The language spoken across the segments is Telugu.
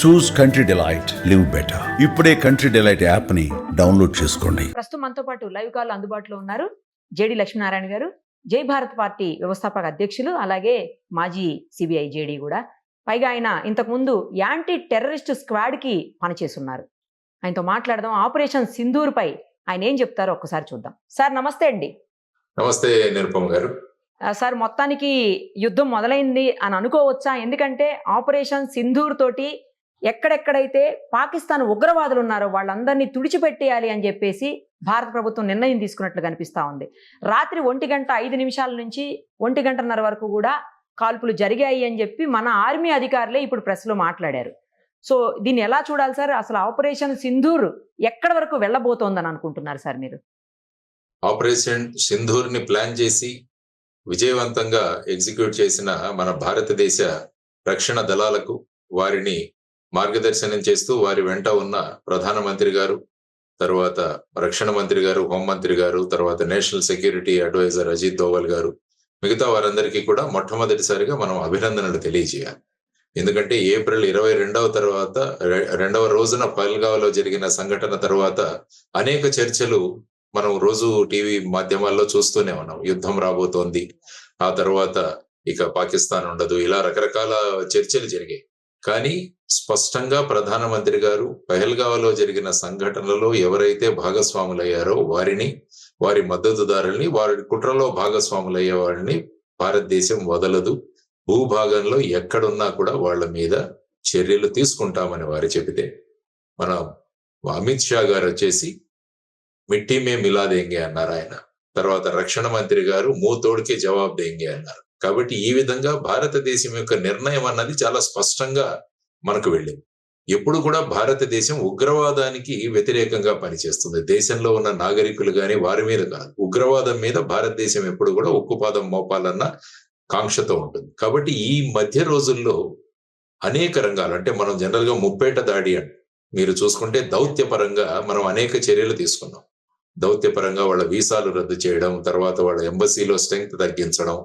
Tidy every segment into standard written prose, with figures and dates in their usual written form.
చూస్ కంట్రీ డిలైట్, లివ్ బెటర్. ఇప్పుడే కంట్రీ డిలైట్ యాప్ ని డౌన్లోడ్ చేసుకోండి. ప్రస్తుతం మనతో పాటు లైవ్ కాల్ అందుబాటులో ఉన్నారు జేడి లక్ష్మీనారాయణ గారు, జై భారత్ పార్టీ వ్యవస్థాపక అధ్యక్షులు, అలాగే మాజీ సిబిఐ జేడి కూడా. పైగా ఆయన ఇంతకుముందు యాంటీ టెర్రరిస్ట్ స్క్వాడ్ కి పనిచేస్తున్నారు. ఆయనతో మాట్లాడదాం. ఆపరేషన్ సింధూర్ పై ఆయన ఏం చెప్తారో ఒక్కసారి చూద్దాం. సార్ నమస్తే అండి. నమస్తే నిరుపమ్ గారు. సార్, మొత్తానికి యుద్ధం మొదలైంది అని అనుకోవచ్చా? ఎందుకంటే ఆపరేషన్ సింధూర్ తోటి ఎక్కడెక్కడైతే పాకిస్తాన్ ఉగ్రవాదులు ఉన్నారో వాళ్ళందరినీ తుడిచిపెట్టేయాలి అని చెప్పేసి భారత ప్రభుత్వం నిర్ణయం తీసుకున్నట్లు కనిపిస్తా ఉంది. రాత్రి 1:05 నుంచి 1:30 వరకు కూడా కాల్పులు జరిగాయి అని చెప్పి మన ఆర్మీ అధికారులే ఇప్పుడు ప్రెస్లో మాట్లాడారు. సో దీన్ని ఎలా చూడాలి సార్? అసలు ఆపరేషన్ సింధూర్ ఎక్కడి వరకు వెళ్ళబోతోందని అనుకుంటున్నారు సార్ మీరు? ఆపరేషన్ సింధూర్ ని ప్లాన్ చేసి విజయవంతంగా ఎగ్జిక్యూట్ చేసిన మన భారతదేశ రక్షణ దళాలకు, వారిని మార్గదర్శనం చేస్తూ వారి వెంట ఉన్న ప్రధానమంత్రి గారు, తర్వాత రక్షణ మంత్రి గారు, హోంమంత్రి గారు, తర్వాత national security adviser Ajit Doval గారు, మిగతా వారందరికీ కూడా మొట్టమొదటిసారిగా మనం అభినందనలు తెలియజేయాలి. ఎందుకంటే ఏప్రిల్ 22వ తర్వాత 2వ రోజున పహల్గావ్లో జరిగిన సంఘటన తర్వాత అనేక చర్చలు మనం రోజు టీవీ మాధ్యమాల్లో చూస్తూనే ఉన్నాం. యుద్ధం రాబోతోంది, ఆ తర్వాత ఇక పాకిస్తాన్ ఉండదు, ఇలా రకరకాల చర్చలు జరిగాయి. కానీ స్పష్టంగా ప్రధానమంత్రి గారు పహల్గావ్లో జరిగిన సంఘటనలో ఎవరైతే భాగస్వాములయ్యారో వారిని, వారి మద్దతుదారుల్ని, వారి కుట్రలో భాగస్వాములయ్యే వారిని భారతదేశం వదలదు, భూభాగంలో ఎక్కడున్నా కూడా వాళ్ళ మీద చర్యలు తీసుకుంటామని వారు చెబితే, మన అమిత్ షా గారు వచ్చేసి మిట్టి మే మిలా దేంగే అన్నారు ఆయన. తర్వాత రక్షణ మంత్రి గారు మూతోడికి జవాబు దేంగే అన్నారు. కాబట్టి ఈ విధంగా భారతదేశం యొక్క నిర్ణయం అన్నది చాలా స్పష్టంగా మనకు వెళ్ళింది. ఎప్పుడు కూడా భారతదేశం ఉగ్రవాదానికి వ్యతిరేకంగా పనిచేస్తుంది. దేశంలో ఉన్న నాగరికులు గాని వారి మీద కాదు, ఉగ్రవాదం మీద భారతదేశం ఎప్పుడు కూడా ఉక్కుపాదం మోపాలన్న కాంక్షతో ఉంటుంది. కాబట్టి ఈ మధ్య రోజుల్లో అనేక రంగాలు, అంటే మనం జనరల్ గా ముప్పేట దాడి అంటే మీరు చూసుకుంటే దౌత్యపరంగా మనం అనేక చర్యలు తీసుకున్నాం. దౌత్యపరంగా వాళ్ళ వీసాలు రద్దు చేయడం, తర్వాత వాళ్ళ ఎంబసీలో స్ట్రెంగ్త్ తగ్గించడం,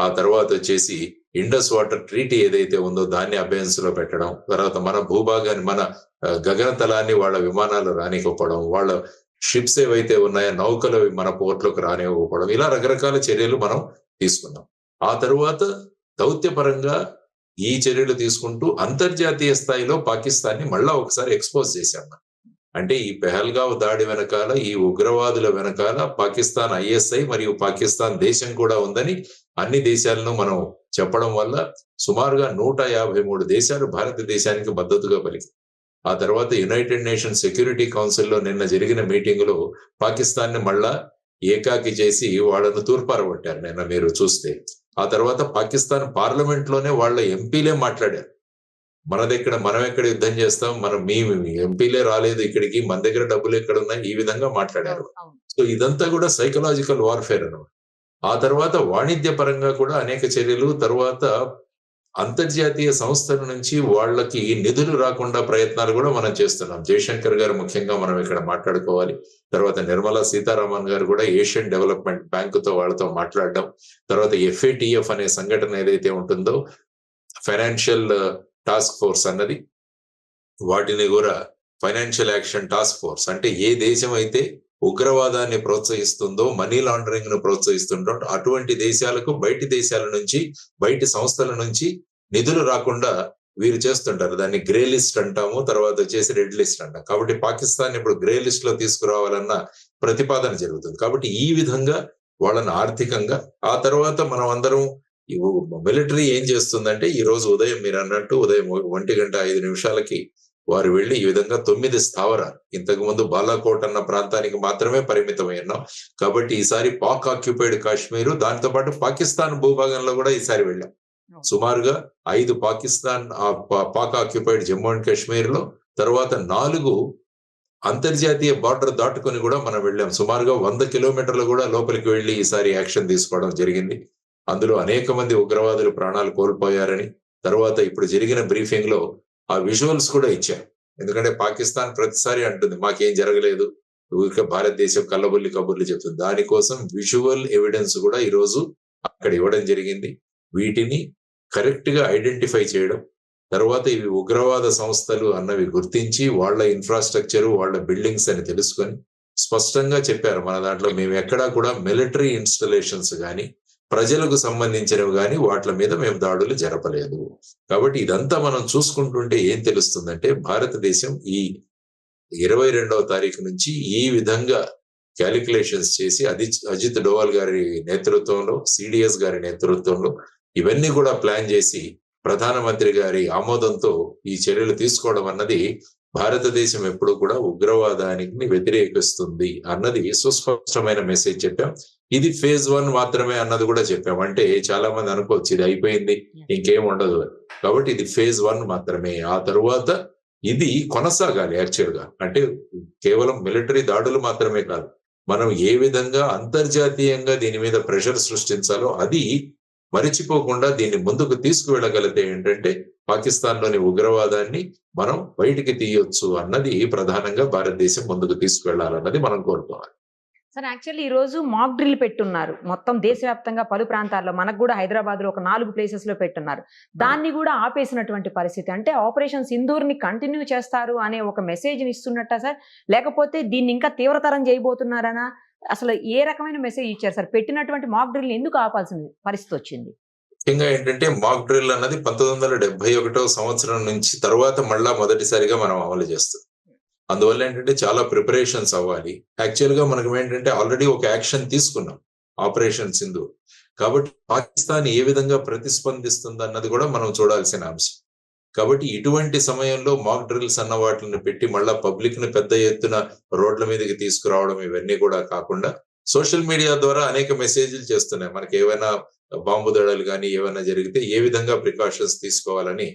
ఆ తర్వాత వచ్చేసి ఇండస్ వాటర్ ట్రీటీ ఏదైతే ఉందో దాన్ని అబెన్స్ లో పెట్టడం, తర్వాత మన భూభాగాన్ని, మన గగనతలాన్ని వాళ్ళ విమానాలు రానివ్వకపోవడం, వాళ్ళ షిప్స్ ఏవైతే ఉన్నాయో నౌకలు మన పోర్ట్లోకి రానివ్వకపోవడం, ఇలా రకరకాల చర్యలు మనం తీసుకున్నాం. ఆ తర్వాత దౌత్యపరంగా ఈ చర్యలు తీసుకుంటూ అంతర్జాతీయ స్థాయిలో పాకిస్తాన్ని మళ్ళా ఒకసారి ఎక్స్పోజ్ చేశాం. అంటే ఈ పెహల్గావ్ దాడి వెనకాల, ఈ ఉగ్రవాదుల వెనకాల పాకిస్తాన్ ఐఎస్ఐ మరియు పాకిస్తాన్ దేశం కూడా ఉందని అన్ని దేశాలను మనం చెప్పడం వల్ల సుమారుగా 153 దేశాలు భారతదేశానికి మద్దతుగా పలికాయి. ఆ తర్వాత యునైటెడ్ నేషన్ సెక్యూరిటీ కౌన్సిల్లో నిన్న జరిగిన మీటింగ్ లో పాకిస్తాన్ ని మళ్ళా ఏకాకి చేసి వాళ్ళను తూర్పారబట్టారు నిన్న మీరు చూస్తే. ఆ తర్వాత పాకిస్తాన్ పార్లమెంట్ లోనే వాళ్ళ ఎంపీలే మాట్లాడారు, మనం ఎక్కడ యుద్ధం చేస్తాం, మీ ఎంపీలే రాలేదు ఇక్కడికి, మన దగ్గర డబ్బులు ఎక్కడ ఉన్నాయి, ఈ విధంగా మాట్లాడారు. సో ఇదంతా కూడా సైకలాజికల్ వార్ఫేర్ అన్నమాట. ఆ తర్వాత వాణిజ్య పరంగా కూడా అనేక చర్యలు, తర్వాత అంతర్జాతీయ సంస్థల నుంచి వాళ్ళకి నిధులు రాకుండా ప్రయత్నాలు కూడా మనం చేస్తున్నాం. జయశంకర్ గారు ముఖ్యంగా మనం ఇక్కడ మాట్లాడుకోవాలి. తర్వాత నిర్మలా సీతారామన్ గారు కూడా ఏషియన్ డెవలప్మెంట్ బ్యాంక్ తో వాళ్ళతో మాట్లాడడం, తర్వాత FATF అనే సంఘటన ఏదైతే ఉంటుందో ఫైనాన్షియల్ టాస్క్ ఫోర్స్ అన్నది, వాటిని కూడా ఫైనాన్షియల్ యాక్షన్ టాస్క్ ఫోర్స్, అంటే ఏ దేశం అయితే ఉగ్రవాదాన్ని ప్రోత్సహిస్తుందో, మనీ లాండరింగ్ ను ప్రోత్సహిస్తుందో అటువంటి దేశాలకు బయటి దేశాల నుంచి, బయటి సంస్థల నుంచి నిధులు రాకుండా వీరు చేస్తుంటారు. దాన్ని గ్రే లిస్ట్ అంటాము, తర్వాత వచ్చేసి రెడ్ లిస్ట్ అంటాం. కాబట్టి పాకిస్తాన్ ఇప్పుడు గ్రే లిస్ట్ లో తీసుకురావాలన్న ప్రతిపాదన జరుగుతుంది. కాబట్టి ఈ విధంగా వాళ్ళని ఆర్థికంగా, ఆ తర్వాత మనం అందరం మిలిటరీ ఏం చేస్తుందంటే, ఈ రోజు ఉదయం మీరు అన్నట్టు ఉదయం 1:05 వారు వెళ్లి ఈ విధంగా 9 స్థావరాలు, ఇంతకు ముందు బాలాకోట్ అన్న ప్రాంతానికి మాత్రమే పరిమితమై ఉన్నాం. కాబట్టి ఈసారి పాక్ ఆక్యుపైడ్ కాశ్మీర్, దాంతో పాటు పాకిస్తాన్ భూభాగంలో కూడా ఈసారి వెళ్ళాం. సుమారుగా 5 పాక్ ఆక్యుపైడ్ జమ్మూ అండ్ కాశ్మీర్ లో, తర్వాత 4 అంతర్జాతీయ బార్డర్ దాటుకొని కూడా మనం వెళ్ళాం. సుమారుగా 100 కిలోమీటర్లు కూడా లోపలికి వెళ్లి ఈసారి యాక్షన్ తీసుకోవడం జరిగింది. అందులో అనేక మంది ఉగ్రవాదులు ప్రాణాలు కోల్పోయారని, తర్వాత ఇప్పుడు జరిగిన బ్రీఫింగ్ లో ఆ విజువల్స్ కూడా ఇచ్చారు. ఎందుకంటే పాకిస్తాన్ ప్రతిసారి అంటుంది మాకేం జరగలేదు, ఊరికే భారతదేశం కల్లబుల్లి కబుర్లు చెప్తుంది. దానికోసం విజువల్ ఎవిడెన్స్ కూడా ఈరోజు అక్కడ ఇవ్వడం జరిగింది. వీటిని కరెక్ట్ గా ఐడెంటిఫై చేయడం, తర్వాత ఇవి ఉగ్రవాద సంస్థలు అన్నవి గుర్తించి వాళ్ళ ఇన్ఫ్రాస్ట్రక్చర్, వాళ్ళ బిల్డింగ్స్ అని తెలుసుకొని స్పష్టంగా చెప్పారు. మన దాంట్లో మేము ఎక్కడా కూడా మిలిటరీ ఇన్స్టలేషన్స్ గాని, ప్రజలకు సంబంధించినవి గాని వాటి మీద మేము దాడులు జరపలేదు. కాబట్టి ఇదంతా మనం చూసుకుంటుంటే ఏం తెలుస్తుందంటే భారతదేశం ఈ 22వ తారీఖు నుంచి ఈ విధంగా క్యాలిక్యులేషన్స్ చేసి అజిత్ డోవాల్ గారి నేతృత్వంలో, సిడిఎస్ గారి నేతృత్వంలో ఇవన్నీ కూడా ప్లాన్ చేసి ప్రధానమంత్రి గారి ఆమోదంతో ఈ చర్యలు తీసుకోవడం అన్నది భారతదేశం ఎప్పుడు కూడా ఉగ్రవాదానికి వ్యతిరేకిస్తుంది అన్నది సుస్పష్టమైన మెసేజ్ చెప్పాం. ఇది ఫేజ్ 1 మాత్రమే అన్నది కూడా చెప్పాం. అంటే చాలా మంది అనుకోవచ్చు ఇది అయిపోయింది ఇంకేం ఉండదు. కాబట్టి ఇది ఫేజ్ 1 మాత్రమే. ఆ తరువాత ఇది కొనసాగాలి యాక్చువల్ గా. అంటే కేవలం మిలిటరీ దాడులు మాత్రమే కాదు, మనం ఏ విధంగా అంతర్జాతీయంగా దీని మీద ప్రెషర్ సృష్టించాలో అది మరిచిపోకుండా దీన్ని ముందుకు తీసుకువెళ్ళగలిగితే ఏంటంటే పాకిస్తాన్లోని ఉగ్రవాదాన్ని మనం బయటికి తీయొచ్చు అన్నది ప్రధానంగా భారతదేశం ముందుకు తీసుకువెళ్ళాలన్నది మనం కోరుకోవాలి. సార్ యాక్చువల్లీ ఈ రోజు మాక్ డ్రిల్ పెట్టున్నారు మొత్తం దేశవ్యాప్తంగా పలు ప్రాంతాల్లో, మనకు కూడా హైదరాబాద్ లో ఒక 4 ప్లేసెస్ లో పెట్టున్నారు. దాన్ని కూడా ఆపేసినటువంటి పరిస్థితి. అంటే ఆపరేషన్ సింధూర్ ని కంటిన్యూ చేస్తారు అనే ఒక మెసేజ్ ఇస్తున్నట్ట సార్, లేకపోతే దీన్ని ఇంకా తీవ్రతరం చేయబోతున్నారనా? అసలు ఏ రకమైన మెసేజ్ ఇచ్చారు సార్? పెట్టినటువంటి మాక్ డ్రిల్ ఎందుకు ఆపాల్సిన పరిస్థితి వచ్చింది? ముఖ్యంగా ఏంటంటే మాక్ డ్రిల్ అన్నది 1971వ సంవత్సరం నుంచి తర్వాత మళ్ళా మొదటిసారిగా మనం అమలు చేస్తాం. అందువల్ల ఏంటంటే చాలా ప్రిపరేషన్స్ అవ్వాలి. యాక్చువల్ గా మనకు ఏంటంటే ఆల్రెడీ ఒక యాక్షన్ తీసుకున్నాం, ఆపరేషన్ సింధూర్. కాబట్టి పాకిస్తాన్ ఏ విధంగా ప్రతిస్పందిస్తుంది అన్నది కూడా మనం చూడాల్సిన అంశం. కాబట్టి ఇటువంటి సమయంలో మాక్ డ్రిల్స్ అన్న వాటిని పెట్టి మళ్ళా పబ్లిక్ ని పెద్ద ఎత్తున రోడ్ల మీదకి తీసుకురావడం ఇవన్నీ కూడా కాకుండా సోషల్ మీడియా ద్వారా అనేక మెసేజ్లు చేస్తున్నాయి. మనకి ఏవైనా బాంబు దాడులు కానీ ఏమైనా జరిగితే ఏ విధంగా ప్రికాషన్స్ తీసుకోవాలని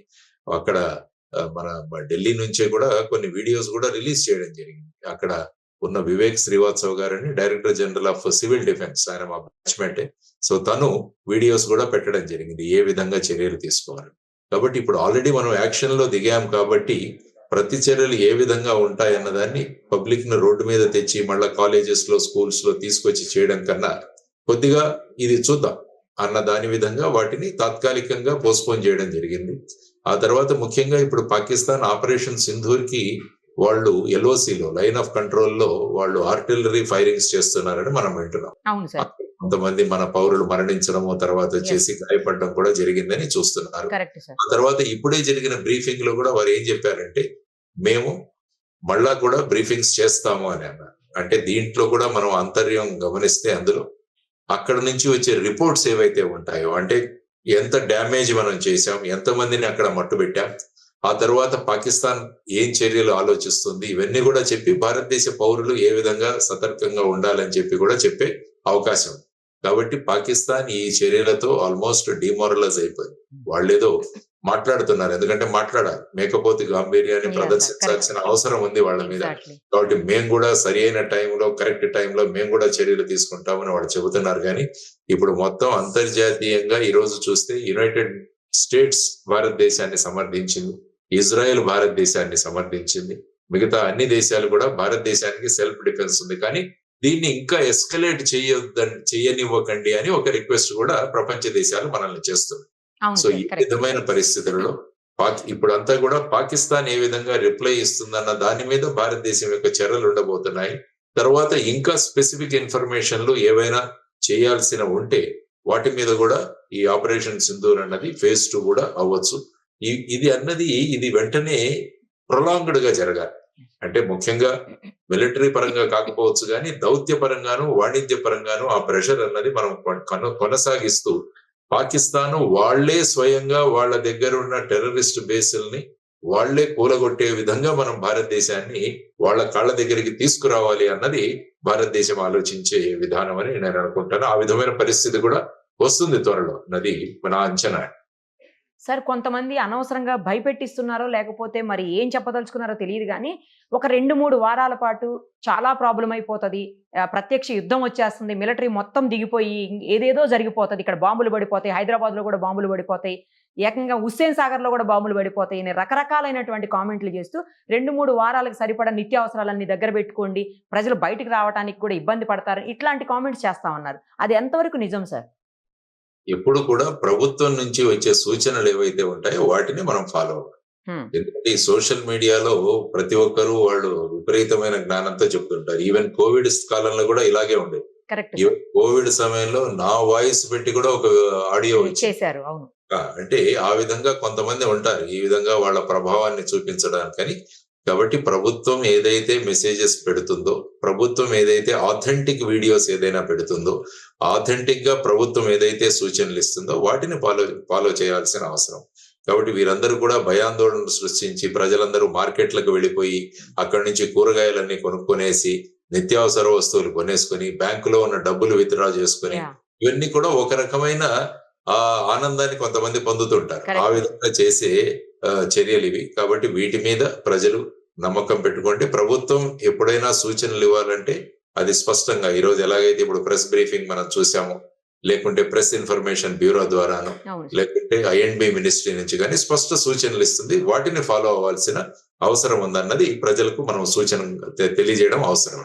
అక్కడ మన ఢిల్లీ నుంచే కూడా కొన్ని వీడియోస్ కూడా రిలీజ్ చేయడం జరిగింది. అక్కడ ఉన్న వివేక్ శ్రీవాత్సవ్ గారని director general of civil defence, ఆయన మా బ్యాచ్మెంటే. సో తను వీడియోస్ కూడా పెట్టడం జరిగింది ఏ విధంగా చర్యలు తీసుకోవాలి. కాబట్టి ఇప్పుడు ఆల్రెడీ మనం యాక్షన్ లో దిగాం కాబట్టి ప్రతి చర్యలు ఏ విధంగా ఉంటాయన్న దాన్ని పబ్లిక్ ను రోడ్డు మీద తెచ్చి మళ్ళా కాలేజెస్ లో, స్కూల్స్ లో తీసుకొచ్చి చేయడం కన్నా కొద్దిగా ఇది చూద్దాం అన్న దాని విధంగా వాటిని తాత్కాలికంగా పోస్ట్పోన్ చేయడం జరిగింది. ఆ తర్వాత ముఖ్యంగా ఇప్పుడు పాకిస్తాన్ ఆపరేషన్ సింధూర్ కి వాళ్ళు ఎల్ఓసిలో, లైన్ ఆఫ్ కంట్రోల్ లో వాళ్ళు ఆర్టిలరీ ఫైరింగ్స్ చేస్తున్నారని మనం వింటున్నాం. అవును సార్. కొంతమంది మన పౌరులు మరణించడము, తర్వాత వచ్చేసి గాయపడడం కూడా జరిగిందని చూస్తున్నారు. Correct sir. ఆ తర్వాత ఇప్పుడే జరిగిన బ్రీఫింగ్ లో కూడా వారు ఏం చెప్పారంటే మేము మళ్ళా కూడా బ్రీఫింగ్స్ చేస్తాము అని అన్నారు. అంటే దీంట్లో కూడా మనం అంతర్యం గమనిస్తే అందులో అక్కడ నుంచి వచ్చే రిపోర్ట్స్ ఏవైతే ఉంటాయో, అంటే ఎంత డ్యామేజ్ మనం చేశాం, ఎంతమందిని అక్కడ మట్టుబెట్టాం, ఆ తర్వాత పాకిస్తాన్ ఏం చర్యలు ఆలోచిస్తుంది, ఇవన్నీ కూడా చెప్పి భారతదేశ పౌరులు ఏ విధంగా సతర్కంగా ఉండాలని చెప్పి కూడా చెప్పే అవకాశం. కాబట్టి పాకిస్తాన్ ఈ చర్యలతో ఆల్మోస్ట్ డిమోరలైజ్ అయిపోయింది. వాళ్ళేదో మాట్లాడుతున్నారు, ఎందుకంటే మాట్లాడాలి, మేకపోతే గాంభీర్యాన్ని ప్రదర్శించాల్సిన అవసరం ఉంది వాళ్ళ మీద. కాబట్టి మేము కూడా సరి అయిన టైంలో, కరెక్ట్ టైంలో మేము కూడా చర్యలు తీసుకుంటామని వాళ్ళు చెబుతున్నారు. కానీ ఇప్పుడు మొత్తం అంతర్జాతీయంగా ఈ రోజు చూస్తే యునైటెడ్ స్టేట్స్ భారతదేశాన్ని సమర్థించింది, ఇజ్రాయెల్ భారతదేశాన్ని సమర్థించింది, మిగతా అన్ని దేశాలు కూడా భారతదేశానికి సెల్ఫ్ డిఫెన్స్ ఉంది, కానీ దీన్ని ఇంకా ఎస్కలేట్ చేయనివ్వకండి అని ఒక రిక్వెస్ట్ కూడా ప్రపంచ దేశాలు మనల్ని చేస్తున్నాయి. సో ఈ విధమైన పరిస్థితులలో ఇప్పుడంతా కూడా పాకిస్తాన్ ఏ విధంగా రిప్లై ఇస్తుందన్న దాని మీద భారతదేశం యొక్క చర్యలు ఉండబోతున్నాయి. తర్వాత ఇంకా స్పెసిఫిక్ ఇన్ఫర్మేషన్లు ఏవైనా చేయాల్సిన ఉంటే వాటి మీద కూడా ఈ ఆపరేషన్ సింధూర్ అన్నది ఫేజ్ 2 కూడా అవ్వచ్చు. ఇది వెంటనే ప్రొలాంగ్డ్ గా జరగాలి. అంటే ముఖ్యంగా మిలిటరీ పరంగా కాకపోవచ్చు కానీ దౌత్య పరంగాను, వాణిజ్య పరంగాను ఆ ప్రెషర్ అన్నది మనం కొనసాగిస్తూ పాకిస్తాన్ వాళ్లే స్వయంగా వాళ్ళ దగ్గర ఉన్న టెర్రరిస్ట్ బేసుల్ని వాళ్లే కూలగొట్టే విధంగా మనం భారతదేశాన్ని వాళ్ళ కాళ్ళ దగ్గరికి తీసుకురావాలి అన్నది భారతదేశం ఆలోచించే విధానం అని నేను అనుకుంటాను. ఆ విధమైన పరిస్థితి కూడా వస్తుంది త్వరలో అన్నది నా అంచనా. సార్ కొంతమంది అనవసరంగా భయపెట్టిస్తున్నారో లేకపోతే మరి ఏం చెప్పదలుచుకున్నారో తెలియదు కానీ ఒక 2-3 వారాల పాటు చాలా ప్రాబ్లం అయిపోతుంది, ప్రత్యక్ష యుద్ధం వచ్చేస్తుంది, మిలిటరీ మొత్తం దిగిపోయి ఏదేదో జరిగిపోతుంది, ఇక్కడ బాంబులు పడిపోతాయి, హైదరాబాద్లో కూడా బాంబులు పడిపోతాయి, ఏకంగా హుస్సేన్ సాగర్లో కూడా బాంబులు పడిపోతాయి అని రకరకాలైనటువంటి కామెంట్లు చేస్తూ 2-3 వారాలకు సరిపడా నిత్యావసరాలన్నీ దగ్గర పెట్టుకోండి, ప్రజలు బయటికి రావడానికి కూడా ఇబ్బంది పడతారు, ఇట్లాంటి కామెంట్స్ చేస్తా ఉన్నారు. అది ఎంతవరకు నిజం సార్? ఎప్పుడు కూడా ప్రభుత్వం నుంచి వచ్చే సూచనలు ఏవైతే ఉంటాయో వాటిని మనం ఫాలో అవ్వాలి. ఎందుకంటే ఈ సోషల్ మీడియాలో ప్రతి ఒక్కరు వాళ్ళు విపరీతమైన జ్ఞానంతో చెప్తుంటారు. ఈవెన్ కోవిడ్ కాలంలో కూడా ఇలాగే ఉండేది. కరెక్ట్ ఈవెన్ కోవిడ్ సమయంలో నా వాయిస్ పెట్టి కూడా ఒక ఆడియో చేశారు. అవును. అంటే ఆ విధంగా కొంతమంది ఉంటారు ఈ విధంగా వాళ్ళ ప్రభావాన్ని చూపించడానికని. కాబట్టి ప్రభుత్వం ఏదైతే మెసేజెస్ పెడుతుందో, ప్రభుత్వం ఏదైతే ఆథెంటిక్ వీడియోస్ ఏదైనా పెడుతుందో, ఆథెంటిక్ గా ప్రభుత్వం ఏదైతే సూచనలు ఇస్తుందో వాటిని ఫాలో చేయాల్సిన అవసరం. కాబట్టి వీరందరూ కూడా భయాందోళనలు సృష్టించి ప్రజలందరూ మార్కెట్లకు వెళ్ళిపోయి అక్కడి నుంచి కూరగాయలన్నీ కొనుక్కొనేసి నిత్యావసర వస్తువులు కొనేసుకొని బ్యాంకులో ఉన్న డబ్బులు విత్డ్రా చేసుకొని ఇవన్నీ కూడా ఒక రకమైన ఆనందాన్ని కొంతమంది పొందుతుంటారు. ఆ విధంగా చేసే చర్యలు ఇవి. కాబట్టి వీటి మీద ప్రజలు నమ్మకం పెట్టుకుంటే ప్రభుత్వం ఎప్పుడైనా సూచనలు ఇవ్వాలంటే అది స్పష్టంగా ఈ రోజు ఎలాగైతే ఇప్పుడు ప్రెస్ బ్రీఫింగ్ మనం చూసాము, లేకుంటే ప్రెస్ ఇన్ఫర్మేషన్ బ్యూరో ద్వారాను, లేకుంటే INB మినిస్ట్రీ నుంచి కానీ స్పష్ట సూచనలు ఇస్తుంది. వాటిని ఫాలో అవ్వాల్సిన అవసరం ఉందన్నది ప్రజలకు మనం సూచన తెలియజేయడం అవసరం.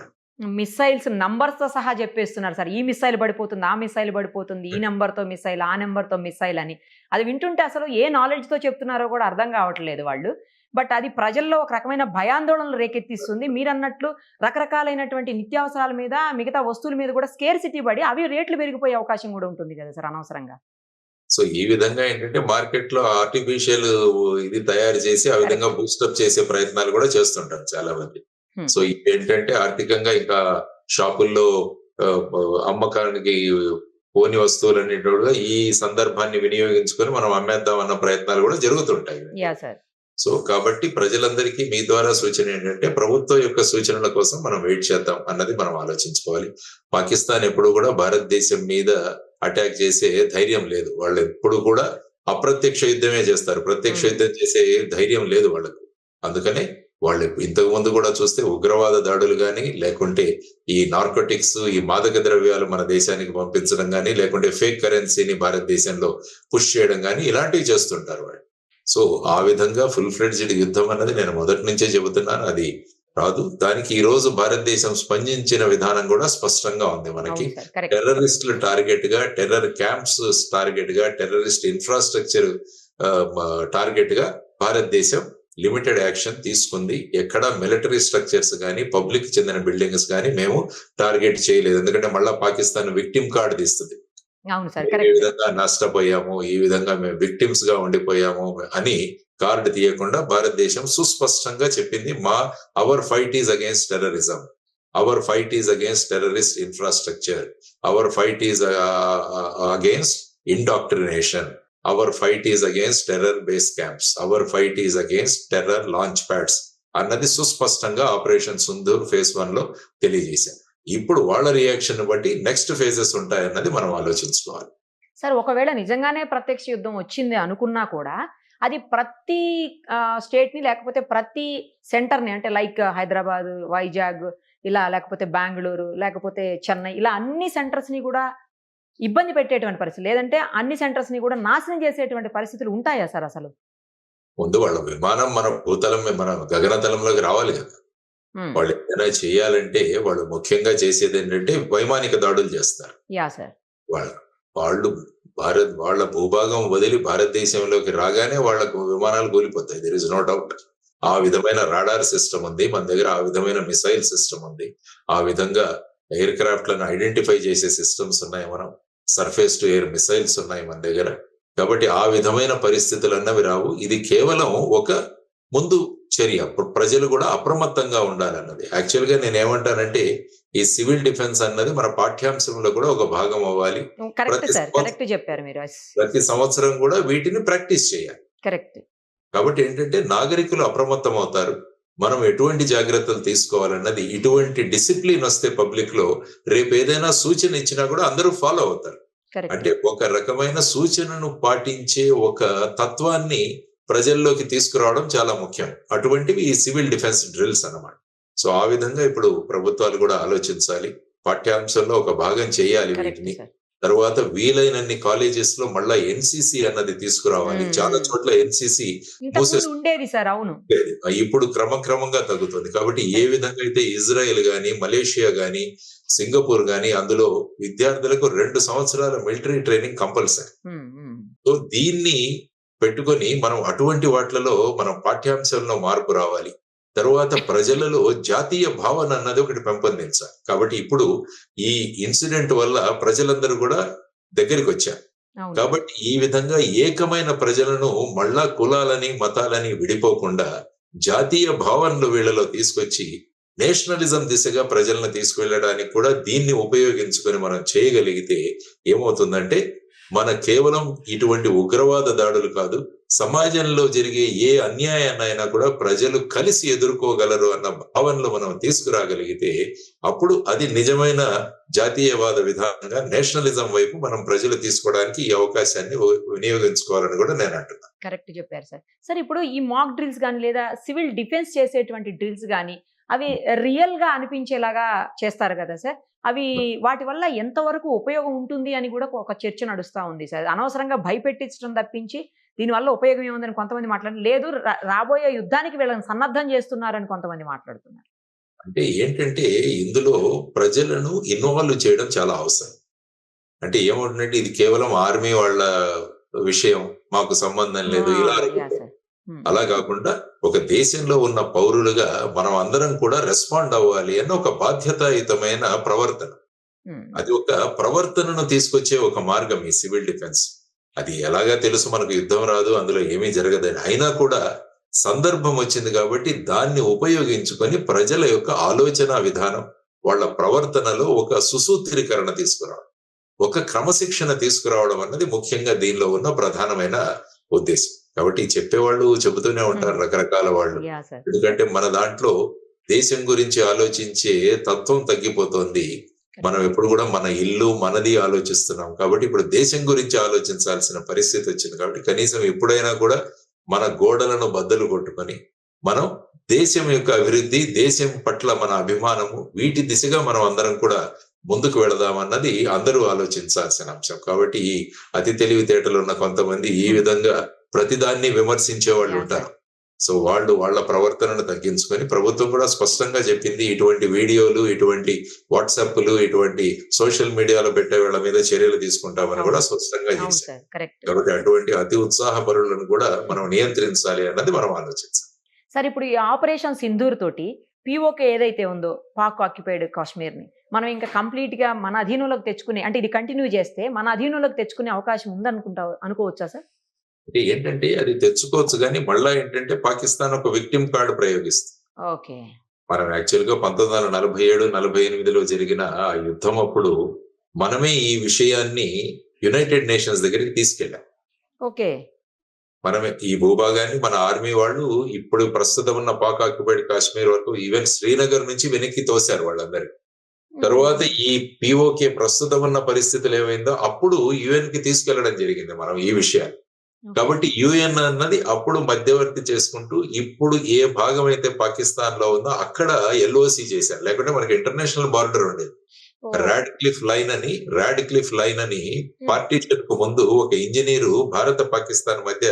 మిసైల్స్ నంబర్స్ తో సహా చెప్పేస్తున్నారు సార్. ఈ మిసైల్ పడిపోతుంది, ఆ మిసైల్ పడిపోతుంది, ఈ నెంబర్ తో మిసైల్, ఆ నెంబర్ తో మిసైల్ అని. అది వింటుంటే అసలు ఏ నాలెడ్జ్ తో చెప్తున్నారో కూడా అర్థం కావట్లేదు వాళ్ళు. బట్ అది ప్రజల్లో ఒక రకమైన భయాందోళనలు రేకెత్తిస్తుంది. మీరు అన్నట్లు రకరకాలైనటువంటి నిత్యావసరాల మీద, మిగతా వస్తువుల మీద కూడా స్కేర్సిటీ పడి అవి రేట్లు పెరిగిపోయే అవకాశం కూడా ఉంటుంది కదా సార్ అనవసరంగా. సో ఈ విధంగా ఏంటంటే మార్కెట్ లో ఆర్టిఫిషియల్ ఇది తయారు చేసి ఆ విధంగా బూస్టప్ చేసే ప్రయత్నాలు కూడా చేస్తుంటారు చాలా మంది. సో ఏంటంటే ఆర్థికంగా ఇంకా షాపుల్లో అమ్మకానికి పోని వస్తువులన్నిటి ఈ సందర్భాన్ని వినియోగించుకొని మనం అమ్మేద్దాం అన్న ప్రయత్నాలు కూడా జరుగుతుంటాయి. సో కాబట్టి ప్రజలందరికీ మీ ద్వారా సూచన ఏంటంటే ప్రభుత్వం యొక్క సూచనల కోసం మనం వెయిట్ చేద్దాం అన్నది మనం ఆలోచించుకోవాలి. పాకిస్తాన్ ఎప్పుడు కూడా భారతదేశం మీద అటాక్ చేసే ధైర్యం లేదు. వాళ్ళు ఎప్పుడు కూడా అప్రత్యక్ష యుద్ధమే చేస్తారు. ప్రత్యక్ష యుద్ధం చేసే ధైర్యం లేదు వాళ్ళకు. అందుకనే వాళ్ళు ఇంతకు ముందు కూడా చూస్తే ఉగ్రవాద దాడులు కానీ, లేకుంటే ఈ నార్కోటిక్స్, ఈ మాదక ద్రవ్యాలు మన దేశానికి పంపించడం కానీ, లేకుంటే ఫేక్ కరెన్సీని భారతదేశంలో పుష్ చేయడం కానీ ఇలాంటివి చేస్తుంటారు వాళ్ళు. సో ఆ విధంగా ఫుల్ ఫ్లెడ్జ్డ్ యుద్ధం అన్నది నేను మొదటి నుంచే చెబుతున్నాను, అది రాదు. దానికి ఈ రోజు భారతదేశం స్పందించిన విధానం కూడా స్పష్టంగా ఉంది. మనకి టెర్రరిస్టులు టార్గెట్ గా, టెర్రర్ క్యాంప్స్ టార్గెట్ గా, టెర్రరిస్ట్ ఇన్ఫ్రాస్ట్రక్చర్ టార్గెట్ గా భారతదేశం లిమిటెడ్ యాక్షన్ తీసుకుంది. ఎక్కడ మిలిటరీ స్ట్రక్చర్స్ కానీ, పబ్లిక్ చెందిన బిల్డింగ్స్ కానీ మేము టార్గెట్ చేయలేదు. ఎందుకంటే మళ్ళా పాకిస్తాన్ విక్టిమ్ కార్డు తీస్తుంది. ఈ విధంగా నష్టపోయాము, ఈ విధంగా మేము విక్టిమ్స్ గా ఉండిపోయాము అని కార్డు తీయకుండా భారతదేశం సుస్పష్టంగా చెప్పింది, our fight is against terrorism, our fight is against terrorist infrastructure, our fight is against indoctrination, our fight is against terror base camps, our fight is against terror launch pads అన్నది సుస్పష్టంగా ఆపరేషన్ సింధూర్ phase 1 లో తెలియజేశారు. ఇప్పుడు వాళ్ళ రియాక్షన్ బట్టి నెక్స్ట్ ఫేజెస్ ఉంటాయన్నది మనం ఆలోచించుకోవాలి. సార్ ఒకవేళ నిజంగానే ప్రత్యక్ష యుద్ధం వచ్చింది అనుకున్నా కూడా అది ప్రతి స్టేట్ ని, లేకపోతే ప్రతి సెంటర్ ని, అంటే లైక్ హైదరాబాద్, వైజాగ్, ఇలా లేకపోతే బెంగళూరు, లేకపోతే చెన్నై, ఇలా అన్ని సెంటర్స్ ని కూడా ఇబ్బంది పెట్టేటువంటి పరిస్థితి, లేదంటే అన్ని సెంటర్స్ ని కూడా నాశనం చేసేటువంటి పరిస్థితులు ఉంటాయా సార్ అసలు? ముందు వాళ్ళ విమానం మన భూతలం, మన గగనతలంలోకి రావాలి కదా. వాళ్ళు ఏదైనా చేయాలంటే వాళ్ళు ముఖ్యంగా చేసేది ఏంటంటే వైమానిక దాడులు చేస్తారు. వాళ్ళు వాళ్ళ భూభాగం వదిలి భారతదేశంలోకి రాగానే వాళ్ళకు విమానాలు కూలిపోతాయి. There is no doubt. ఆ విధమైన రాడార్ సిస్టమ్ ఉంది మన దగ్గర, ఆ విధమైన మిసైల్ సిస్టమ్ ఉంది, ఆ విధంగా ఎయిర్ క్రాఫ్ట్ లను ఐడెంటిఫై చేసే సిస్టమ్స్ ఉన్నాయి, మనం సర్ఫేస్ టు ఎయిర్ మిసైల్స్ ఉన్నాయి మన దగ్గర. కాబట్టి ఆ విధమైన పరిస్థితులు అన్నవి రావు. ఇది కేవలం ఒక ముందు చర్య. ప్రజలు కూడా అప్రమత్తంగా ఉండాలన్నది. యాక్చువల్ గా నేను ఏమంటానంటే ఈ సివిల్ డిఫెన్స్ అన్నది మన పాఠ్యాంశంలో కూడా ఒక భాగం అవ్వాలి. ప్రతి సంవత్సరం కూడా వీటిని ప్రాక్టీస్ చేయాలి. కాబట్టి ఏంటంటే నాగరికులు అప్రమత్తం అవుతారు. మనం ఎటువంటి జాగ్రత్తలు తీసుకోవాలన్నది, ఇటువంటి డిసిప్లిన్ వస్తే పబ్లిక్ లో రేపు ఏదైనా సూచన ఇచ్చినా కూడా అందరూ ఫాలో అవుతారు. అంటే ఒక రకమైన సూచనను పాటించే ఒక తత్వాన్ని ప్రజల్లోకి తీసుకురావడం చాలా ముఖ్యం. అటువంటివి ఈ సివిల్ డిఫెన్స్ డ్రిల్స్ అన్నమాట. సో ఆ విధంగా ఇప్పుడు ప్రభుత్వాలు కూడా ఆలోచించాలి, పాఠ్యాంశంలో ఒక భాగం చేయాలి వీటిని. తర్వాత వీలైనన్ని కాలేజెస్ లో మళ్ళా ఎన్సిసి అన్నది తీసుకురావాలి. చాలా చోట్ల ఎన్సిసి ఇంతకుముందు ఉండేది సార్. అవును. ఇప్పుడు క్రమక్రమంగా తగ్గుతుంది. కాబట్టి ఏ విధంగా అయితే ఇజ్రాయెల్ గాని, మలేషియా గాని, సింగపూర్ గాని అందులో విద్యార్థులకు 2 సంవత్సరాల మిలిటరీ ట్రైనింగ్ కంపల్సరీ. సో దీన్ని పెట్టుకొని మనం అటువంటి వాటిలలో మనం పాఠ్యాంశాల్లో మార్పు రావాలి. తరువాత ప్రజలలో జాతీయ భావన అన్నది ఒకటి పెంపొందించాలి. కాబట్టి ఇప్పుడు ఈ ఇన్సిడెంట్ వల్ల ప్రజలందరూ కూడా దగ్గరికి వచ్చారు. అవును. కాబట్టి ఈ విధంగా ఏకమైన ప్రజలను మళ్ళా కులాలని, మతాలని విడిపోకుండా జాతీయ భావనలు వీళ్ళలో తీసుకొచ్చి నేషనలిజం దిశగా ప్రజలను తీసుకువెళ్ళడానికి కూడా దీన్ని ఉపయోగించుకొని మనం చేయగలిగితే ఏమవుతుందంటే మన కేవలం ఇటువంటి ఉగ్రవాద దాడులు కాదు, సమాజంలో జరిగే ఏ అన్యాయాన్నైనా కూడా ప్రజలు కలిసి ఎదుర్కోగలరు అన్న భావనలు మనం తీసుకురాగలిగితే అప్పుడు అది నిజమైన జాతీయవాద విధానంగా నేషనలిజం వైపు మనం ప్రజలు తీసుకోవడానికి ఈ అవకాశాన్ని వినియోగించుకోవాలని కూడా నేను అంటున్నాను. కరెక్ట్ చెప్పారు సార్. సార్ ఇప్పుడు ఈ మాక్ డ్రిల్స్ కానీ లేదా సివిల్ డిఫెన్స్ చేసేటువంటి డ్రిల్స్ కానీ అవి రియల్ గా అనిపించేలాగా చేస్తారు కదా సార్. అవి వాటి వల్ల ఎంతవరకు ఉపయోగం ఉంటుంది అని కూడా ఒక చర్చ నడుస్తా ఉంది సార్. అనవసరంగా భయపెట్టించడం తప్పించి దీనివల్ల ఉపయోగం ఏముందని కొంతమంది మాట్లాడారు. లేదు, రాబోయే యుద్ధానికి వీళ్ళని సన్నద్ధం చేస్తున్నారని కొంతమంది మాట్లాడుతున్నారు. అంటే ఏంటంటే ఇందులో ప్రజలను ఇన్వాల్వ్ చేయడం చాలా అవసరం. అంటే ఏమవుతుందంటే ఇది కేవలం ఆర్మీ వాళ్ళ విషయం, మాకు సంబంధం లేదు ఇలా అనుకుంటారు. అలా కాకుండా ఒక దేశంలో ఉన్న పౌరులుగా మనం అందరం కూడా రెస్పాండ్ అవ్వాలి అన్న ఒక బాధ్యతాయుతమైన ప్రవర్తన. అది ఒక ప్రవర్తనను తీసుకొచ్చే ఒక మార్గం ఈ సివిల్ డిఫెన్స్. అది ఎలాగా తెలుసు, మనకు యుద్ధం రాదు, అందులో ఏమీ జరగదని. అయినా కూడా సందర్భం వచ్చింది కాబట్టి దాన్ని ఉపయోగించుకొని ప్రజల యొక్క ఆలోచన విధానం, వాళ్ళ ప్రవర్తనలో ఒక సుసూత్రీకరణ తీసుకురావడం, ఒక క్రమశిక్షణ తీసుకురావడం అన్నది ముఖ్యంగా దీనిలో ఉన్న ప్రధానమైన ఉద్దేశం. కాబట్టి చెప్పేవాళ్ళు చెబుతూనే ఉంటారు రకరకాల వాళ్ళు. ఎందుకంటే మన దాంట్లో దేశం గురించి ఆలోచించే తత్వం తగ్గిపోతుంది. మనం ఎప్పుడు కూడా మన ఇల్లు మనది ఆలోచిస్తున్నాం. కాబట్టి ఇప్పుడు దేశం గురించి ఆలోచించాల్సిన పరిస్థితి వచ్చింది. కాబట్టి కనీసం ఎప్పుడైనా కూడా మన గోడలను బద్దలు కొట్టుకొని మనం దేశం యొక్క అభివృద్ధి, దేశం పట్ల మన అభిమానము, వీటి దిశగా మనం అందరం కూడా ముందుకు వెళదామన్నది అందరూ ఆలోచించాల్సిన అంశం. కాబట్టి ఈ అతి తెలివితేటలు ఉన్న కొంతమంది ఈ విధంగా ప్రతిదాన్ని విమర్శించే వాళ్ళు ఉంటారు. సో వాళ్ళ ప్రవర్తనను తగ్గించుకొని ప్రభుత్వం కూడా స్పష్టంగా చెప్పింది, ఇటువంటి వీడియోలు, ఇటువంటి వాట్సాప్లు, ఇటువంటి సోషల్ మీడియాలో పెట్టే వాళ్ళ మీద చర్యలు తీసుకుంటామని కూడా స్పష్టంగా చేశారు. కాబట్టి అటువంటి అతి ఉత్సాహపరులను కూడా మనం నియంత్రించాలి అన్నది మనం ఆలోచించాలి. సార్ ఇప్పుడు ఈ ఆపరేషన్ సింధూర్ తోటి పిఓకే ఏదైతే ఉందో పాక్ ఆక్యుపైడ్ కాశ్మీర్ ని మనం ఇంకా కంప్లీట్ గా మన అధీనంలోకి తెచ్చుకునే, అంటే ఇది కంటిన్యూ చేస్తే మన అధీనంలోకి తెచ్చుకునే అవకాశం అనుకోవచ్చా సార్? అంటే ఏంటంటే అది తెచ్చుకోవచ్చు, కానీ మళ్ళా ఏంటంటే పాకిస్తాన్ ఒక విక్టిమ్ కార్డు ప్రయోగిస్తుంది. ఓకే. మనం యాక్చువల్ గా 1947-48లో జరిగిన ఆ యుద్ధం అప్పుడు మనమే ఈ విషయాన్ని యునైటెడ్ నేషన్స్ దగ్గరికి తీసుకెళ్ళాం. ఓకే. మనమే ఈ భూభాగాన్ని మన ఆర్మీ వాళ్ళు ఇప్పుడు ప్రస్తుతం ఉన్న పాక్ ఆక్యుపైడ్ కాశ్మీర్ వరకు ఈవెన్ శ్రీనగర్ నుంచి వెనక్కి తోశారు వాళ్ళందరికీ. తర్వాత ఈ పిఓకే ప్రస్తుతం ఉన్న పరిస్థితులు ఏమైందో అప్పుడు యుఎన్ కి తీసుకెళ్లడం జరిగింది మనం ఈ విషయాన్ని. కాబట్టి యుఎన్ అన్నది అప్పుడు మధ్యవర్తి చేసుకుంటూ ఇప్పుడు ఏ భాగం అయితే పాకిస్తాన్ లో ఉందో అక్కడ ఎల్ఓసి చేశారు. లేకుంటే మనకి ఇంటర్నేషనల్ బార్డర్ ఉండేది. రాడ్క్లిఫ్ లైన్ అని పార్టీషన్ కు ముందు ఒక ఇంజనీరు భారత పాకిస్తాన్ మధ్య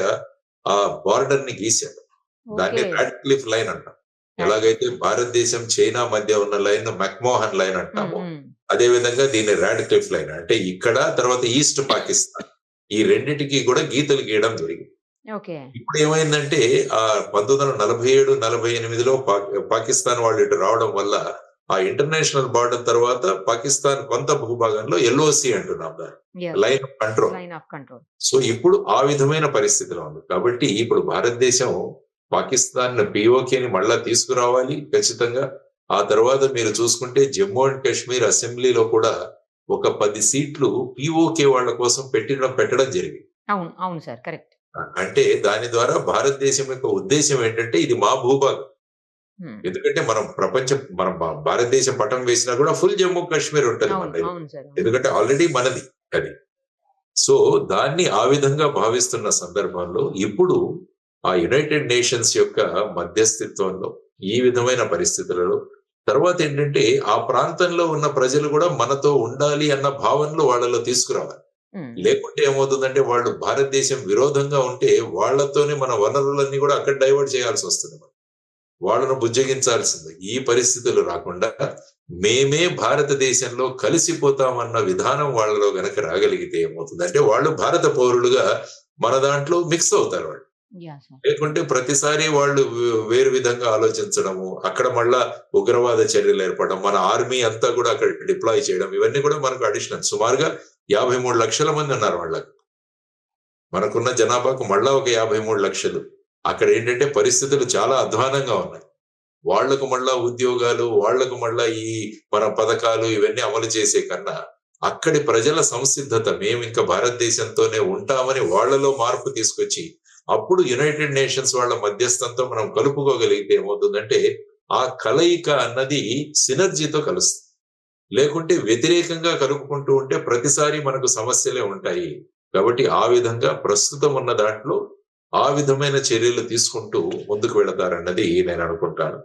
ఆ బార్డర్ ని గీశాడు. దాన్ని రాడ్క్లిఫ్ లైన్ అంటాం. ఎలాగైతే భారతదేశం చైనా మధ్య ఉన్న లైన్ మెక్మోహన్ లైన్ అంటాము, అదే విధంగా దీన్ని రాడ్క్లిఫ్ లైన్ అంటే ఇక్కడ తర్వాత ఈస్ట్ పాకిస్తాన్, ఈ రెండింటికి కూడా గీతలు గీయడం జరిగింది. ఇప్పుడు ఏమైందంటే ఆ 1947-48లో పాకిస్తాన్ వాళ్ళు ఇటు రావడం వల్ల ఆ ఇంటర్నేషనల్ బార్డర్ తర్వాత పాకిస్తాన్ కొంత భూభాగంలో ఎల్ఓసి అంటున్నాం దాన్ని, లైన్ ఆఫ్ కంట్రోల్. సో ఇప్పుడు ఆ విధమైన పరిస్థితిలో ఉంది. కాబట్టి ఇప్పుడు భారతదేశం పాకిస్తాన్ పిఓకేని మళ్ళా తీసుకురావాలి ఖచ్చితంగా. ఆ తర్వాత మీరు చూసుకుంటే జమ్మూ అండ్ కాశ్మీర్ అసెంబ్లీలో కూడా ఒక 10 సీట్లు పిఓకే వాళ్ళ కోసం పెట్టడం జరిగింది. అవును సార్, కరెక్ట్. అంటే దాని ద్వారా భారతదేశం యొక్క ఉద్దేశం ఏంటంటే ఇది మా భూభాగం. ఎందుకంటే మనం భారతదేశం పటం వేసినా కూడా ఫుల్ జమ్మూ కాశ్మీర్ ఉంటుంది మనది, ఎందుకంటే ఆల్రెడీ మనది అది. సో దాన్ని ఆ విధంగా భావిస్తున్న సందర్భంలో ఇప్పుడు ఆ యునైటెడ్ నేషన్స్ యొక్క మధ్యస్థిత్వంలో ఈ విధమైన పరిస్థితులలో తర్వాత ఏంటంటే ఆ ప్రాంతంలో ఉన్న ప్రజలు కూడా మనతో ఉండాలి అన్న భావనలు వాళ్ళలో తీసుకురావాలి. ఉమ్, లేకుంటే ఏమవుతుందంటే వాళ్ళు భారతదేశం విరోధంగా ఉంటే వాళ్ళతోనే మన వనరులన్నీ కూడా అక్కడ డైవర్ట్ చేయాల్సి వస్తుంది. వాళ్ళను బుజ్జగించాల్సింది. ఈ పరిస్థితులు రాకుండా మేమే భారతదేశంలో కలిసిపోతామన్న విధానం వాళ్ళలో గనక రాగలిగితే ఏమవుతుందంటే వాళ్ళు భారత పౌరులుగా మన దాంట్లో మిక్స్ అవుతారు వాళ్ళు. Yeah sir. లేకుంటే ప్రతిసారి వాళ్ళు వేరు విధంగా ఆలోచించడము, అక్కడ మళ్ళా ఉగ్రవాద చర్యలు ఏర్పడడం, మన ఆర్మీ అంతా కూడా అక్కడ డిప్లాయ్ చేయడం, ఇవన్నీ కూడా మనకు అడిషనల్. సుమారుగా 53 లక్షల మంది ఉన్నారు వాళ్ళకి. మనకున్న జనాభాకు మళ్ళా ఒక 53 లక్షలు. అక్కడ ఏంటంటే పరిస్థితులు చాలా అధ్వానంగా ఉన్నాయి. వాళ్లకు మళ్ళా ఉద్యోగాలు, వాళ్లకు మళ్ళా ఈ మన పథకాలు ఇవన్నీ అమలు చేసే కన్నా అక్కడి ప్రజల సంసిద్ధత, మేము ఇంకా భారతదేశంతోనే ఉంటామని వాళ్ళలో మార్పు తీసుకొచ్చి అప్పుడు యునైటెడ్ నేషన్స్ వాళ్ళ మధ్యస్థంతో మనం కలుపుకోగలిగితే ఏమవుతుందంటే ఆ కలయిక అన్నది సినర్జీతో కలుస్తుంది. లేకుంటే వ్యతిరేకంగా కలుపుకుంటూ ఉంటే ప్రతిసారి మనకు సమస్యలే ఉంటాయి. కాబట్టి ఆ విధంగా ప్రస్తుతం ఉన్న దాంట్లో ఆ విధమైన చర్యలు తీసుకుంటూ ముందుకు వెళతారన్నది నేను అనుకుంటాను.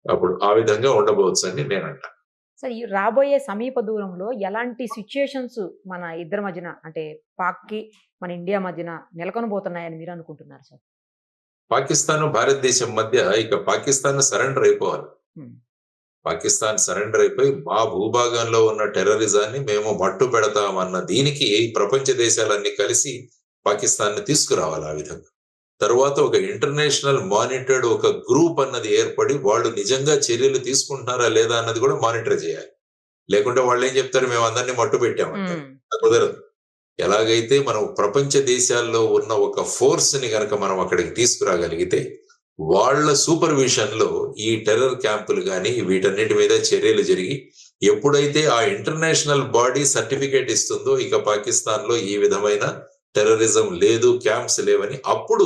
అప్పుడు ఆ విధంగా ఉండబోవచ్చు అని నేను అంటాను. సార్, ఈ రాబోయే సమీప దూరంలో ఎలాంటి సిచ్యుయేషన్స్ మన ఇద్దరి మధ్యన అంటే పాక్కి మన ఇండియా మధ్యన నెలకొనబోతున్నాయని మీరు అనుకుంటున్నారు సార్? పాకిస్తాన్ భారతదేశం మధ్య ఇక పాకిస్తాన్ సరెండర్ అయిపోవాలి. ఉమ్, పాకిస్తాన్ సరెండర్ అయిపోయి మా భూభాగంలో ఉన్న టెర్రరిజాన్ని మేము మట్టు పెడతామన్న దీనికి ప్రపంచ దేశాలన్నీ కలిసి పాకిస్తాన్ ని తీసుకురావాలి. ఆ విధంగా తర్వాత ఒక ఇంటర్నేషనల్ మానిటర్డ్ ఒక గ్రూప్ అన్నది ఏర్పడి వాళ్ళు నిజంగా చర్యలు తీసుకుంటున్నారా లేదా అన్నది కూడా మానిటర్ చేయాలి. లేకుంటే వాళ్ళు ఏం చెప్తారు, మేము అందరినీ మట్టు పెట్టామంటారు. ఉమ్, అది కుదరదు. ఎలాగైతే మనం ప్రపంచ దేశాల్లో ఉన్న ఒక ఫోర్స్ ని గనక మనం అక్కడికి తీసుకురాగలిగితే వాళ్ళ సూపర్విజన్ లో ఈ టెర్రర్ క్యాంపులు గాని వీటన్నిటి మీద చర్యలు జరిగి ఎప్పుడైతే ఆ ఇంటర్నేషనల్ బాడీ సర్టిఫికేట్ ఇస్తుందో ఇక పాకిస్తాన్ లో ఈ విధమైన టెర్రరిజం లేదు, క్యాంప్స్ లేవని, అప్పుడు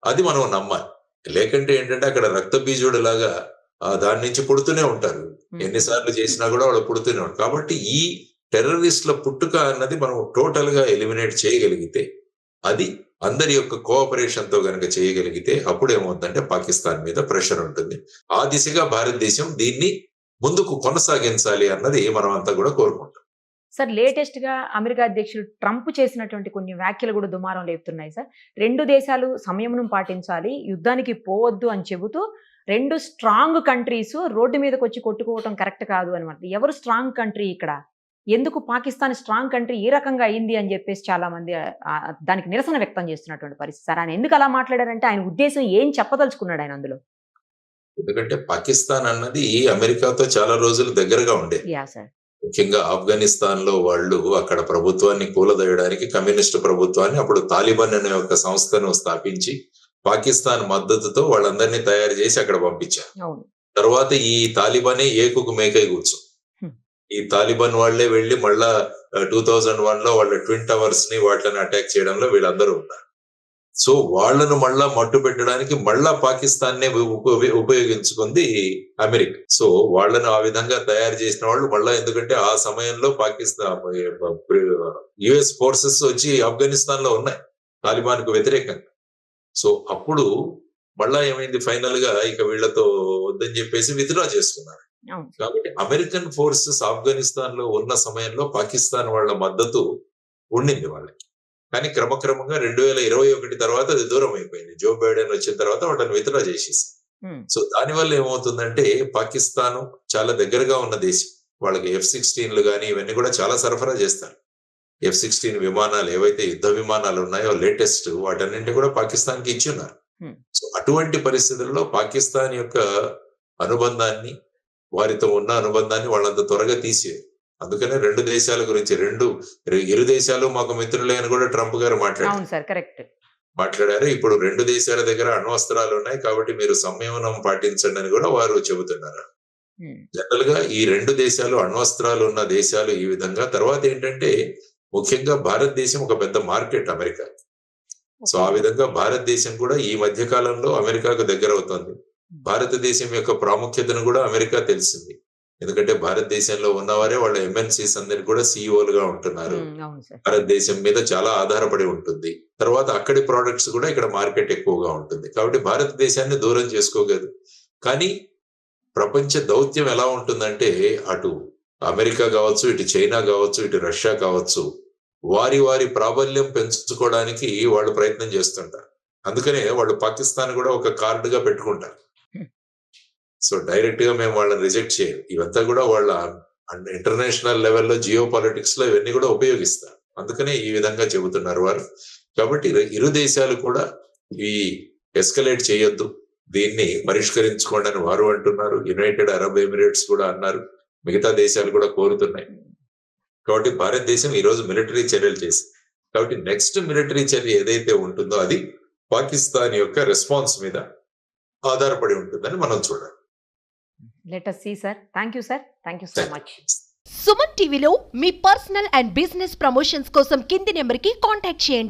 అది మనం నమ్మాలి. లేకంటే ఏంటంటే అక్కడ రక్త బీజుడు లాగా దాని నుంచి పుడుతూనే ఉంటారు. ఎన్నిసార్లు చేసినా కూడా వాళ్ళు పుడుతూనే ఉంటారు. కాబట్టి ఈ టెర్రరిస్టుల పుట్టుక అన్నది మనం టోటల్ గా ఎలిమినేట్ చేయగలిగితే, అది అందరి యొక్క కోఆపరేషన్ తో గనక చేయగలిగితే అప్పుడు ఏమవుతుందంటే పాకిస్తాన్ మీద ప్రెషర్ ఉంటుంది. ఆ దిశగా భారతదేశం దీన్ని ముందుకు కొనసాగించాలి అన్నది మనం అంతా కూడా కోరుకుంటాం. సార్, లేటెస్ట్ గా అమెరికా అధ్యక్షుడు ట్రంప్ చేసినటువంటి కొన్ని వ్యాఖ్యలు కూడా దుమారం లేపుతున్నాయి సార్. రెండు దేశాలు సంయమనం పాటించాలి, యుద్ధానికి పోవద్దు అని చెబుతూ రెండు స్ట్రాంగ్ కంట్రీస్ రోడ్డు మీదకి వచ్చి కొట్టుకోవటం కరెక్ట్ కాదు అనమాట. ఎవరు స్ట్రాంగ్ కంట్రీ ఇక్కడ, ఎందుకు పాకిస్తాన్ స్ట్రాంగ్ కంట్రీ ఈ రకంగా అయింది అని చెప్పేసి చాలా మంది దానికి నిరసన వ్యక్తం చేస్తున్నటువంటి పరిస్థితి. సార్, ఆయన ఎందుకు అలా మాట్లాడారంటే ఆయన ఉద్దేశం ఏం చెప్పదలుచుకున్నాడు ఆయన అందులో? ఎందుకంటే పాకిస్తాన్ అన్నది అమెరికాతో చాలా రోజులు దగ్గరగా ఉండేది. Yeah sir. ముఖ్యంగా ఆఫ్ఘనిస్తాన్ లో వాళ్ళు అక్కడ ప్రభుత్వాన్ని కూలదోయడానికి కమ్యూనిస్టు ప్రభుత్వాన్ని, అప్పుడు తాలిబాన్ అనే ఒక సంస్థను స్థాపించి పాకిస్తాన్ మద్దతుతో వాళ్ళందరినీ తయారు చేసి అక్కడ పంపించారు. అవును. తర్వాత ఈ తాలిబానే ఏకుకు మేకై కూర్చో. ఈ తాలిబాన్ వాళ్లే వెళ్లి మళ్ళా 2001 లో వాళ్ళ ట్విన్ టవర్స్ ని వాటిని అటాక్ చేయడంలో వీళ్ళందరూ ఉన్నారు. సో వాళ్ళను మళ్ళా మట్టు పెట్టడానికి మళ్ళా పాకిస్తాన్ నే ఉపయోగించుకుంది అమెరికా. సో వాళ్ళను ఆ విధంగా తయారు చేసిన వాళ్ళు మళ్ళా, ఎందుకంటే ఆ సమయంలో పాకిస్తాన్ యుఎస్ ఫోర్సెస్ వచ్చి ఆఫ్ఘనిస్తాన్ లో ఉన్నాయి తాలిబాన్ కు వ్యతిరేకంగా. సో అప్పుడు మళ్ళా ఏమైంది, ఫైనల్ గా ఇక వీళ్ళతో వద్దని చెప్పేసి విత్డ్రా చేసుకున్నారు. కాబట్టి అమెరికన్ ఫోర్సెస్ ఆఫ్ఘనిస్తాన్ లో ఉన్న సమయంలో పాకిస్తాన్ వాళ్ళ మద్దతు ఉండింది వాళ్ళకి. కానీ క్రమక్రమంగా 2021 తర్వాత అది దూరం అయిపోయింది. జో బైడెన్ వచ్చిన తర్వాత వాళ్ళని విత్డ్రా చేసేసారు. సో దానివల్ల ఏమవుతుందంటే పాకిస్తాన్ చాలా దగ్గరగా ఉన్న దేశం, వాళ్ళకి F-16లు కానీ ఇవన్నీ కూడా చాలా సరఫరా చేస్తారు. F-16 విమానాలు ఏవైతే యుద్ధ విమానాలు ఉన్నాయో లేటెస్ట్, వాటన్నింటి కూడా పాకిస్తాన్ కి ఇచ్చి ఉన్నారు. సో అటువంటి పరిస్థితుల్లో పాకిస్తాన్ యొక్క అనుబంధాన్ని, వారితో ఉన్న అనుబంధాన్ని వాళ్ళంత త్వరగా తీసేది. అందుకనే రెండు దేశాల గురించి ఇరు దేశాలు మాకు మిత్రులే అని కూడా ట్రంప్ గారు మాట్లాడారు. ఇప్పుడు రెండు దేశాల దగ్గర అణ్వస్త్రాలు ఉన్నాయి కాబట్టి మీరు సంయమనం పాటించండి అని కూడా వారు చెబుతున్నారు. జనరల్ గా ఈ రెండు దేశాలు అణ్వస్త్రాలు ఉన్న దేశాలు ఈ విధంగా. తర్వాత ఏంటంటే ముఖ్యంగా భారతదేశం ఒక పెద్ద మార్కెట్ అమెరికా. సో ఆ విధంగా భారతదేశం కూడా ఈ మధ్య కాలంలో అమెరికాకు దగ్గర అవుతుంది. భారతదేశం యొక్క ప్రాముఖ్యతను కూడా అమెరికా తెలిసింది. ఎందుకంటే భారతదేశంలో ఉన్నవారే వాళ్ళ MNCs అందరికి కూడా CEOలుగా ఉంటున్నారు. భారతదేశం మీద చాలా ఆధారపడి ఉంటుంది. తర్వాత అక్కడి ప్రోడక్ట్స్ కూడా ఇక్కడ మార్కెట్ ఎక్కువగా ఉంటుంది. కాబట్టి భారతదేశాన్ని దూరం చేసుకోగలదు. కానీ ప్రపంచ దౌత్యం ఎలా ఉంటుందంటే అటు అమెరికా కావచ్చు, ఇటు చైనా కావచ్చు, ఇటు రష్యా కావచ్చు, వారి ప్రాబల్యం పెంచుకోవడానికి వాళ్ళు ప్రయత్నం చేస్తుంటారు. అందుకనే వాళ్ళు పాకిస్తాన్ కూడా ఒక కార్డుగా పెట్టుకుంటారు. సో డైరెక్ట్ గా మేము వాళ్ళని రిజెక్ట్ చేయం. ఇవంతా కూడా వాళ్ళ ఇంటర్నేషనల్ లెవెల్లో జియో పాలిటిక్స్ లో ఇవన్నీ కూడా ఉపయోగిస్తారు. అందుకనే ఈ విధంగా చెబుతున్నారు వారు. కాబట్టి ఇరు దేశాలు కూడా ఈ ఎస్కలేట్ చేయొద్దు, దీన్ని పరిష్కరించుకోండి అని వారు అంటున్నారు. యునైటెడ్ అరబ్ ఎమిరేట్స్ కూడా అన్నారు, మిగతా దేశాలు కూడా కోరుతున్నాయి. కాబట్టి భారతదేశం ఈ రోజు మిలిటరీ చర్యలు చేసింది. కాబట్టి నెక్స్ట్ మిలిటరీ చర్య ఏదైతే ఉంటుందో అది పాకిస్తాన్ యొక్క రెస్పాన్స్ మీద ఆధారపడి ఉంటుందని మనం చూడాలి. Let us see sir. Thank you sir. Thank you so much. Suman టీవీలో మీ పర్సనల్ అండ్ బిజినెస్ ప్రమోషన్స్ కోసం కింది నెంబర్కి కాంటాక్ట్ చేయండి.